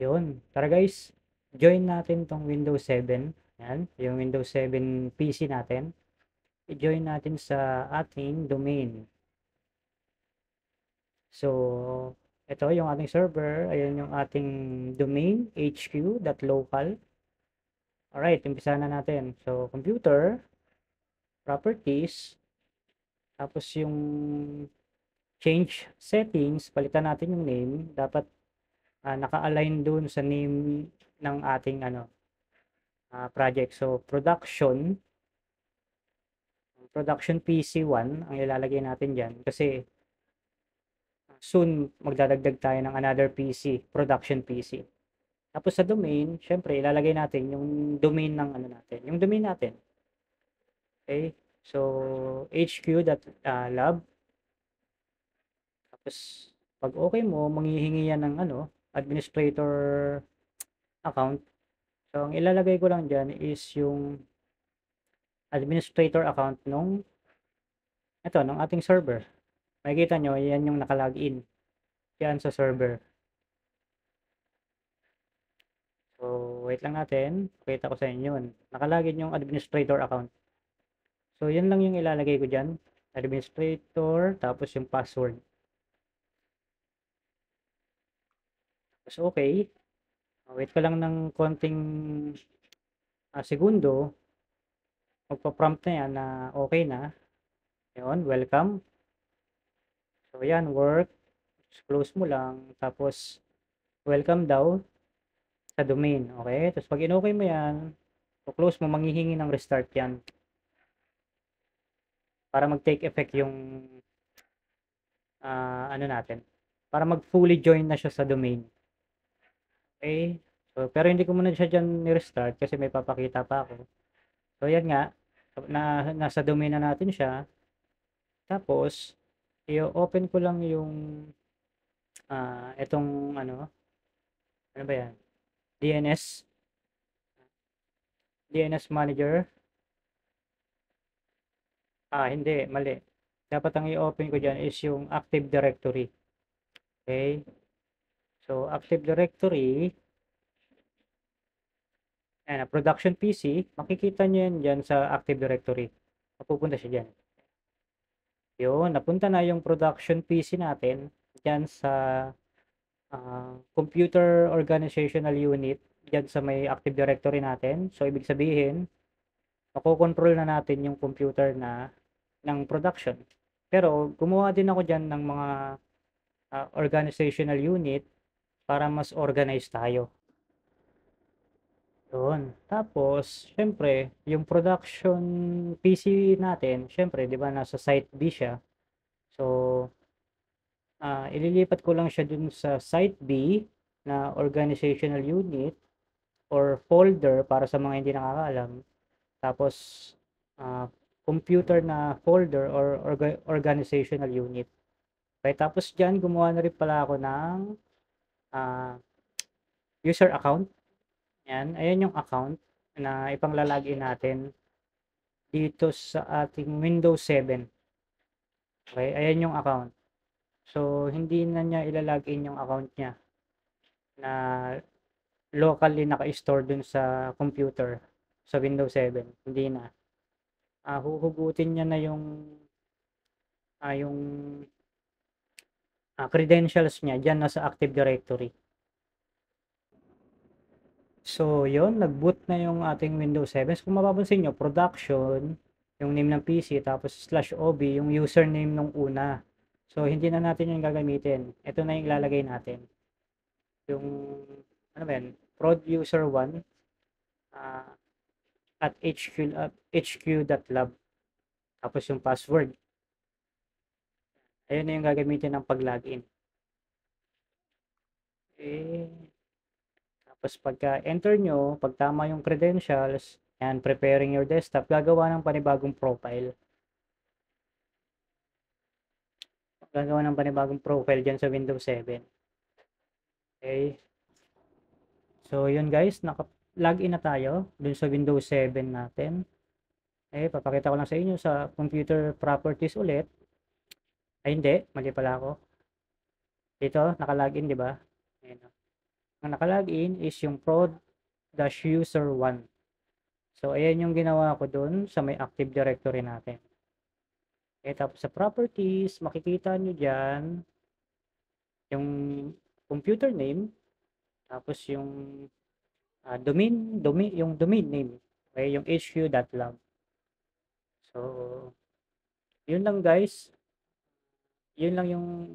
Yun. Tara guys, join natin tong Windows 7. Yan, yung Windows 7 PC natin. I-join natin sa ating domain. So, ito yung ating server. Ayan yung ating domain, hq.local. Alright, umpisa na natin. So, computer, properties, tapos yung change settings, palitan natin yung name. Dapat naka-align dun sa name ng ating project. So, production PC1 ang ilalagay natin dyan kasi soon magdadagdag tayo ng another PC, production PC. Tapos sa domain, syempre ilalagay natin yung domain ng ano natin, yung domain natin. Okay? So hq.lab. Tapos pag okay mo, manghihingi yan ng administrator account. So ang ilalagay ko lang diyan is yung administrator account nung ating server. Makikita nyo, yan yung nakalagin yan sa server. So, wait lang natin. Pakita ko sa inyo yun. Nakalagin yung administrator account. So, yun lang yung ilalagay ko dyan. Administrator, tapos yung password. Tapos, okay. Wait ko lang ng konting segundo. Magpa-prompt na yan na okay na. Yun, welcome. So, yan, work. Close mo lang. Tapos, welcome daw sa domain. Okay? Tapos, pag in-okay mo yan, close mo, manghihingi ng restart yan. Para mag-take effect yung ano natin. Para mag-fully join na siya sa domain. Okay? So, pero hindi ko muna siya dyan ni-restart kasi may papakita pa ako. So, yan nga. Nasa domain na natin siya. Tapos, i-open ko lang yung itong ano ba yan? DNS. DNS manager. Hindi. Mali. Dapat ang i-open ko dyan is yung Active Directory. Okay? So, Active Directory. Ayan, production PC. Makikita nyo yan dyan sa Active Directory. Mapupunta siya dyan. Yun, napunta na yung production PC natin dyan sa computer organizational unit dyan sa may Active Directory natin. So, ibig sabihin, makokontrol na natin yung computer ng production. Pero, gumawa din ako dyan ng mga organizational unit para mas organized tayo. Yun. Tapos, syempre, yung production PC natin, syempre, di ba, nasa site B siya. So, ililipat ko lang siya dun sa site B na organizational unit or folder para sa mga hindi nakakaalam. Tapos, uh, computer na folder or organizational unit. Okay, tapos dyan, gumawa na rin pala ako ng uh, user account. Yan, ayan yung account na ipanglalagin natin dito sa ating Windows 7. Okay, ayan yung account. So, hindi na niya ilalagin yung account niya na locally naka-store dun sa computer sa Windows 7. Hindi na. Huhugutin niya na yung credentials niya dyan na sa Active Directory. So, yon nag-boot na yung ating Windows 7. So, kung mapapansin nyo, production, yung name ng PC, tapos /OB, yung username nung una. So, hindi na natin yung gagamitin. Ito na yung ilalagay natin. Yung, ano ba yan? Prod user 1 at hq.lab. Tapos yung password. Ayun na yung gagamitin ng pag-login. Eh, tapos pagka-enter nyo, pag tama yung credentials, and preparing your desktop, gagawa ng panibagong profile. Gagawa ng panibagong profile dyan sa Windows 7. Okay. So, yun guys, naka-login na tayo dun sa Windows 7 natin. Papakita ko lang sa inyo sa computer properties ulit. Ay, hindi. Mali pala ako. Dito, naka-login, di ba? Ayan. ang nakalagin is yung prod-user1. So, ayan yung ginawa ko dun sa may Active Directory natin. Tapos sa properties, makikita nyo dyan yung computer name, tapos yung yung domain name, okay, yung hq.log. So, yun lang guys. Yun lang yung